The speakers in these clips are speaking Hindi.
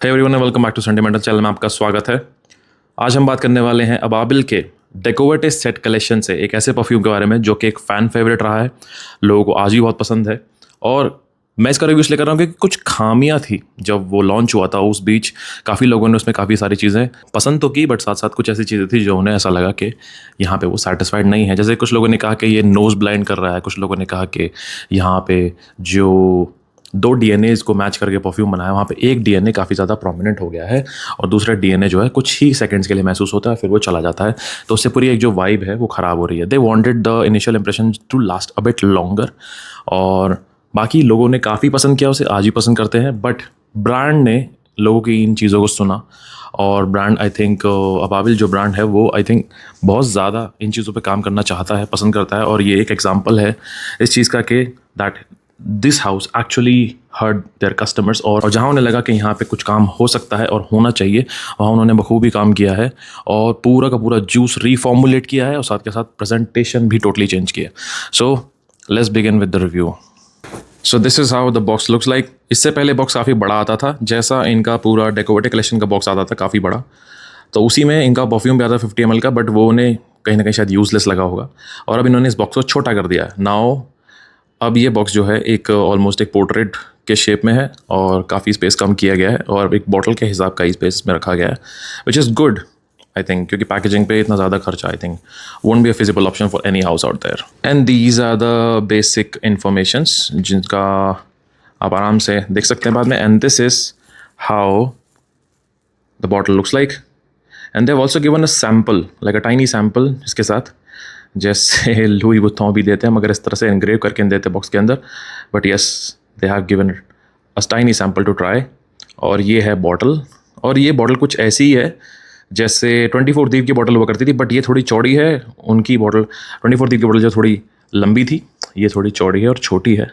Hey everyone, welcome back to sentimental channel में आपका स्वागत है। आज हम बात करने वाले हैं अबाबिल के डेकोवेटे सेट कलेक्शन से एक ऐसे परफ्यूम के बारे में जो कि एक फ़ैन फेवरेट रहा है, लोगों को आज भी बहुत पसंद है। और मैं इसका रिव्यू इसलिए कर रहा हूँ कि कुछ खामियां थी जब वो लॉन्च हुआ था। उस बीच काफ़ी लोगों ने उसमें काफ़ी सारी चीज़ें पसंद तो की, बट साथ साथ कुछ ऐसी चीज़ें थी जो उन्हें ऐसा लगा कि यहाँ पे वो सेटिस्फाइड नहीं है। जैसे कुछ लोगों ने कहा कि ये नोज़ ब्लाइंड कर रहा है, कुछ लोगों ने कहा कि यहाँ पे जो दो डीएनएज़ को मैच करके परफ्यूम बनाया, वहाँ पे एक डीएनए काफ़ी ज़्यादा प्रोमिनेंट हो गया है और दूसरा डीएनए जो है कुछ ही सेकंड्स के लिए महसूस होता है, फिर वो चला जाता है। तो उससे पूरी एक जो वाइब है वो ख़राब हो रही है। They wanted the initial impression to last a bit longer, और बाकी लोगों ने काफ़ी पसंद किया उसे, आज भी पसंद करते हैं। बट ब्रांड ने लोगों की इन चीज़ों को सुना और ब्रांड आई थिंक अबाबिल जो ब्रांड है वो आई थिंक बहुत ज़्यादा इन चीज़ों पे काम करना चाहता है, पसंद करता है। और ये एक एग्जांपल है इस चीज़ का कि that this house actually heard their customers, और जहाँ उन्हें लगा कि यहाँ पे कुछ काम हो सकता है और होना चाहिए, वहाँ उन्होंने बखूबी काम किया है और पूरा का पूरा जूस रीफॉर्मुलेट किया है और साथ के साथ प्रेजेंटेशन भी टोटली चेंज किया। So let's begin with the review. So this is how the box looks like. इससे पहले बॉक्स काफ़ी बड़ा आता था, जैसा इनका पूरा डेकोवेटे कलेक्शन का बॉक्स आता था काफ़ी बड़ा, तो उसी में इनका परफ्यूम भी आता था 50 ml का, बट वो उन्हें कहीं ना कहीं शायद यूजलेस लगा होगा और अब इन्होंने इस बॉक्स को छोटा कर दिया है। नाउ अब ये बॉक्स जो है एक ऑलमोस्ट एक पोर्ट्रेट के शेप में है और काफ़ी स्पेस कम किया गया है और एक बॉटल के हिसाब का ही स्पेस में रखा गया है, which is good I think, क्योंकि पैकेजिंग पे इतना ज़्यादा खर्चा I think won't be a feasible option for any house out there. And these are the basic informations जिनका आप आराम से देख सकते हैं बाद में। And this is how the bottle looks like, and they have also given a sample, like a tiny sample इसके साथ, जैसे लुई वुइटन भी देते हैं मगर इस तरह से एनग्रेव करके देते हैं बॉक्स के अंदर। But yes, they have given a tiny sample to try. और ये है बॉटल, और ये बॉटल कुछ ऐसी ही है जैसे 24 दीप की बॉटल हुआ करती थी, बट ये थोड़ी चौड़ी है। उनकी बॉटल 24 दीप की बॉटल जो थोड़ी लंबी थी, ये थोड़ी चौड़ी है और छोटी है,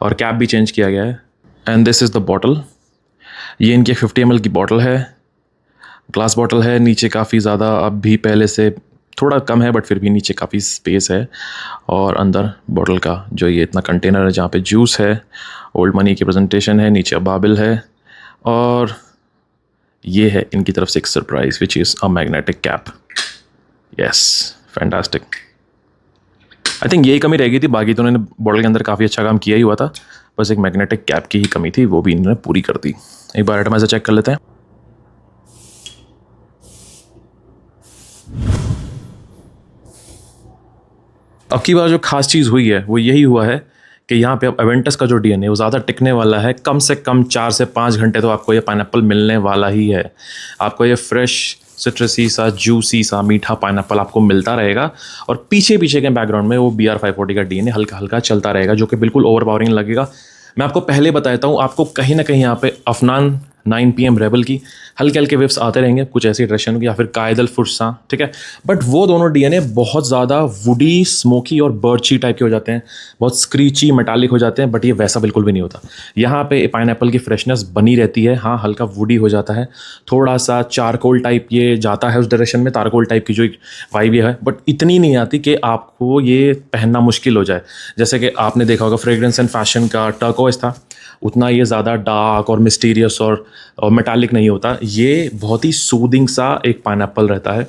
और कैप भी चेंज किया गया है। And this is the bottle. ये इनकी 50 ml की बॉटल है, ग्लास बॉटल है। नीचे काफ़ी ज़्यादा अब भी पहले से थोड़ा कम है, बट फिर भी नीचे काफ़ी स्पेस है। और अंदर बॉटल का जो ये इतना कंटेनर है जहाँ पे जूस है, ओल्ड मनी की प्रेजेंटेशन है, नीचे अबाबिल है, और ये है इनकी तरफ से एक surprise which is a magnetic cap. Yes, fantastic. I think यही कमी रह गई थी, बाकी तो उन्होंने बॉटल के अंदर काफ़ी अच्छा काम किया ही हुआ था, बस एक मैग्नेटिक कैप की ही कमी थी, वो भी इन्होंने पूरी कर दी। एक बार आइटम ऐसा चेक कर लेते हैं। अब की बार जो खास चीज़ हुई है वो यही हुआ है कि यहाँ पे अब एवेंटस का जो डीएनए वो ज़्यादा टिकने वाला है। कम से कम 4 से 5 घंटे तो आपको ये पाइनएप्पल मिलने वाला ही है। आपको ये फ्रेश सिट्रसी सा जूसी सा मीठा पाइनएप्पल आपको मिलता रहेगा, और पीछे पीछे के बैकग्राउंड में वो BR540 का डीएनए हल्का हल्का चलता रहेगा, जो कि बिल्कुल ओवरपावरिंग लगेगा। मैं आपको पहले बता देता हूँ, आपको कहीं ना कहीं यहाँ पे अफनान 9 PM रेबल की हल्के हल्के वेव्स आते रहेंगे, कुछ ऐसी डायरेक्शन की, या फिर कायदल फुर्सा, ठीक है। बट वो दोनों डीएनए बहुत ज़्यादा वुडी, स्मोकी और बर्ची टाइप के हो जाते हैं, बहुत स्क्रीची मेटालिक हो जाते हैं, बट ये वैसा बिल्कुल भी नहीं होता। यहाँ पे पाइनएप्पल की फ्रेशनेस बनी रहती है। हाँ, हल्का वुडी हो जाता है, थोड़ा सा चारकोल टाइप ये जाता है उस डायरेक्शन में, तारकोल टाइप की जो एक वाइब है, बट इतनी नहीं आती कि आपको ये पहनना मुश्किल हो जाए। जैसे कि आपने देखा होगा फ्रेग्रेंस एंड फैशन का टर्कोइज था, उतना ये ज़्यादा डार्क और मिस्टीरियस और मेटालिक नहीं होता। ये बहुत ही सूदिंग सा एक पाइनएप्पल रहता है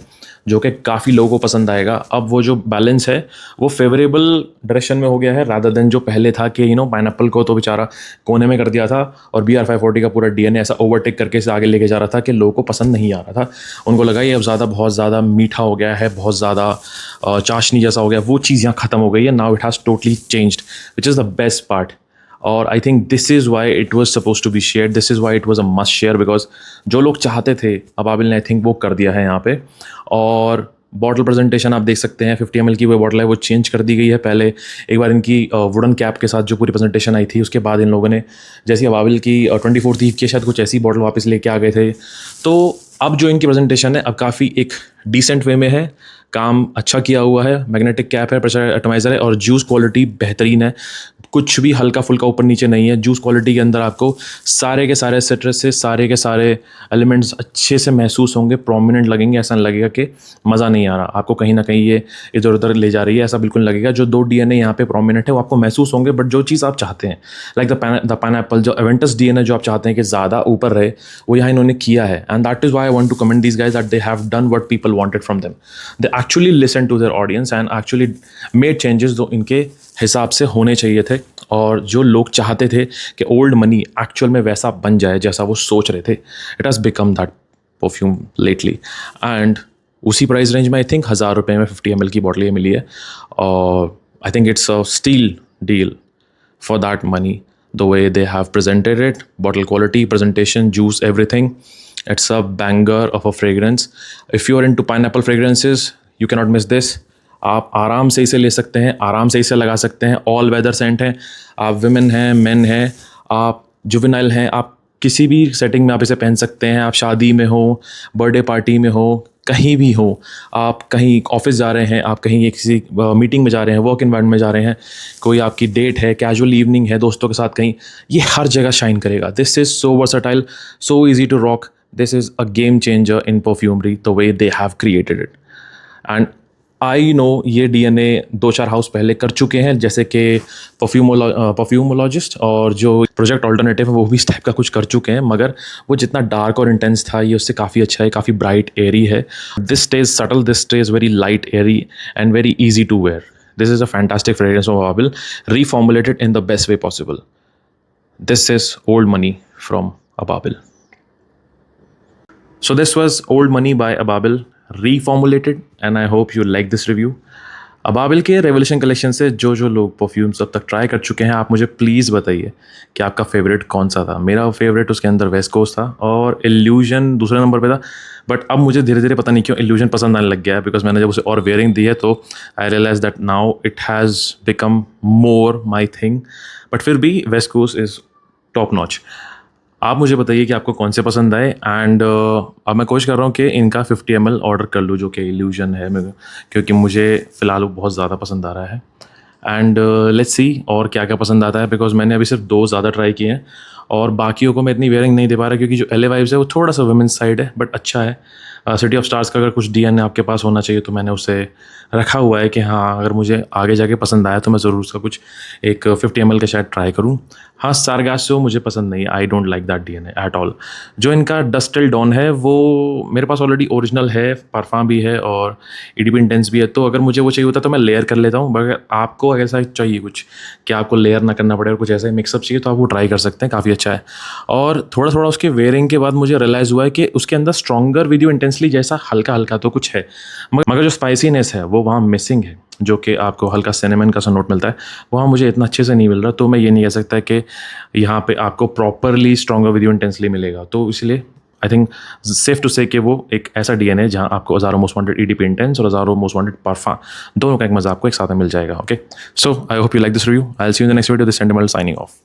जो कि काफ़ी लोगों को पसंद आएगा। अब वो जो बैलेंस है वो फेवरेबल डायरेक्शन में हो गया है, रादर देन जो पहले था कि पाइनएप्पल को तो बेचारा कोने में कर दिया था और BR540 का पूरा डीएनए ऐसा ओवरटेक करके इसे आगे लेके जा रहा था कि लोगों को पसंद नहीं आ रहा था। उनको लगा ये अब बहुत ज़्यादा मीठा हो गया है, बहुत ज़्यादा चाशनी जैसा हो गया। वो चीज़ यहाँ ख़त्म हो गई है। Now it has totally changed, which is the best part. और I think this is why it was suppose to be share, this is why it was a must share, because जो लोग चाहते थे अबाबिल ने आई थिंक वो कर दिया है यहाँ पे। और बॉटल प्रेजेंटेशन आप देख सकते हैं, 50 ml की वो बॉटल है वो चेंज कर दी गई है। पहले एक बार इनकी वुडन कैप के साथ जो पूरी प्रेजेंटेशन आई थी, उसके बाद इन लोगों ने जैसी अबाबिल की 24 थी के शायद कुछ ऐसी बॉटल वापस लेके आ गए थे। तो अब जो इनकी प्रेजेंटेशन है अब काफ़ी एक डिसेंट वे में है, काम अच्छा किया हुआ है, मैग्नेटिक कैप है, प्रेशर एटमाइज़र है और जूस क्वालिटी बेहतरीन है, कुछ भी हल्का फुल्का ऊपर नीचे नहीं है। जूस क्वालिटी के अंदर आपको सारे के सारे सिट्रस से सारे के सारे एलिमेंट्स अच्छे से महसूस होंगे, प्रोमिनेंट लगेंगे, ऐसा नहीं लगेगा कि मज़ा नहीं आ रहा, आपको कहीं ना कहीं ये इधर उधर ले जा रही है, ऐसा बिल्कुल लगेगा। जो 2 DNA यहाँ पे प्रोमिनेंट है वो आपको महसूस होंगे, बट जो चीज़ आप चाहते हैं लाइक द पाइनएप्पल, जो एवेंटस DNA जो आप चाहते हैं कि ज़्यादा ऊपर रहे, वो यहाँ इन्होंने किया है। And that is why I want to comment these guys that they have done what people wanted from them. They actually listen to their audience and actually made changes जो इनके हिसाब से होने चाहिए थे, और जो लोग चाहते थे कि ओल्ड मनी एक्चुअल में वैसा बन जाए जैसा वो सोच रहे थे, it has become that perfume lately. And उसी प्राइस रेंज में आई थिंक 1000 रुपये में 50 ml की बॉटल ये मिली है, और I think it's a steal deal for that money. The way they have presented it, bottle quality, presentation, juice, everything, it's a banger of a fragrance. If you are into pineapple fragrances, you cannot miss this. आप आराम से इसे ले सकते हैं, आराम से इसे लगा सकते हैं। ऑल वेदर सेंट है, आप विमेन हैं, मेन हैं, आप जुवेनाइल हैं, आप किसी भी सेटिंग में आप इसे पहन सकते हैं। आप शादी में हो, बर्थडे पार्टी में हो, कहीं भी हो, आप कहीं ऑफिस जा रहे हैं, आप कहीं किसी मीटिंग में जा रहे हैं, वर्क इन्वायरमेंट में जा रहे हैं, कोई आपकी डेट है, कैजुअल इवनिंग है दोस्तों के साथ कहीं, ये हर जगह शाइन करेगा। This is so versatile, so easy to rock, this is a game changer in perfumery the way they have created it. And I know ये DNA 2-4 हाउस पहले कर चुके हैं, जैसे कि परफ्यूमोलॉजिस्ट और जो प्रोजेक्ट ऑल्टरनेटिव है वो भी इस टाइप का कुछ कर चुके हैं, मगर वो जितना डार्क और इंटेंस था ये उससे काफ़ी अच्छा है, काफ़ी ब्राइट एरी है। This stage subtle, this stage very light airy and very easy to wear. This is a fantastic fragrance of Ababil, reformulated in the best way possible. This is old money from Ababil. So this was old money by Ababil, reformulated, and I hope you like this review. अबाबिल के रेवोल्यूशन कलेक्शन से जो लोग परफ्यूम्स अब तक ट्राई कर चुके हैं, आप मुझे प्लीज़ बताइए कि आपका फेवरेट कौन सा था। मेरा फेवरेट उसके अंदर वेस्ट कोस्ट था और इल्यूजन दूसरे नंबर पे था, बट अब मुझे धीरे धीरे पता नहीं क्यों इल्यूजन पसंद आने लग गया है, बिकॉज मैंने जब उसे और वेयरिंग दी है तो I realize that now it has become more my thing, but फिर भी west coast is top notch. आप मुझे बताइए कि आपको कौन से पसंद आए। एंड अब मैं कोशिश कर रहा हूँ कि इनका 50 ml ऑर्डर कर लूँ जो कि इल्यूजन है, क्योंकि मुझे फ़िलहाल वो बहुत ज़्यादा पसंद आ रहा है। एंड लेट्स सी और क्या क्या पसंद आता है, बिकॉज मैंने अभी सिर्फ 2 ज़्यादा ट्राई किए हैं और बाकियों को मैं इतनी वेयरिंग नहीं दे पा रहा, क्योंकि जो LA वाइब्स है वो थोड़ा सा वुमेन्स साइड है, बट अच्छा है। सिटी ऑफ स्टार्स का अगर कुछ DNA आपके पास होना चाहिए तो मैंने उसे रखा हुआ है कि हाँ अगर मुझे आगे जाके पसंद आया तो मैं ज़रूर उसका कुछ एक 50 ml का शायद ट्राई करूँ। हाँ, सारगासो मुझे पसंद नहीं है, I don't like that DNA at all. जो इनका डस्ट टिल डॉन है वो मेरे पास ऑलरेडी ओरिजिनल है, परफॉर्म भी है और EDP इंटेंस भी है, तो अगर मुझे वो चाहिए होता तो मैं लेयर कर लेता हूँ। अगर आपको ऐसा चाहिए कुछ कि आपको लेयर ना करना पड़े और कुछ ऐसा ही मिक्सअप चाहिए तो आप वो ट्राई कर सकते हैं, काफ़ी अच्छा है। और थोड़ा थोड़ा उसके वेयरिंग के बाद मुझे रियलाइज़ हुआ है कि उसके अंदर स्ट्रॉन्गर वीडियो इंटेंसली जैसा हल्का हल्का तो कुछ है, मगर जो स्पाइसीनेस है वो वहाँ मिसिंग है, जो कि आपको हल्का सिनेमन का सा नोट मिलता है, वहाँ मुझे इतना अच्छे से नहीं मिल रहा। तो मैं ये नहीं कह सकता कि यहाँ पे आपको प्रॉपरली स्ट्रॉन्गर वीडियो इंटेंसली मिलेगा, तो इसलिए आई थिंक सेफ टू से कि वो एक ऐसा DNA है जहाँ आपको हज़ारों मोस्ट वांटेड EDP इंटेंस और हज़ारों मोस्ट वांटेड परफॉर्म दोनों का एक मज़ा आपको एक साथ में मिल जाएगा। Okay, so I hope you like this review. I will see you in the next video. This sentimental signing off.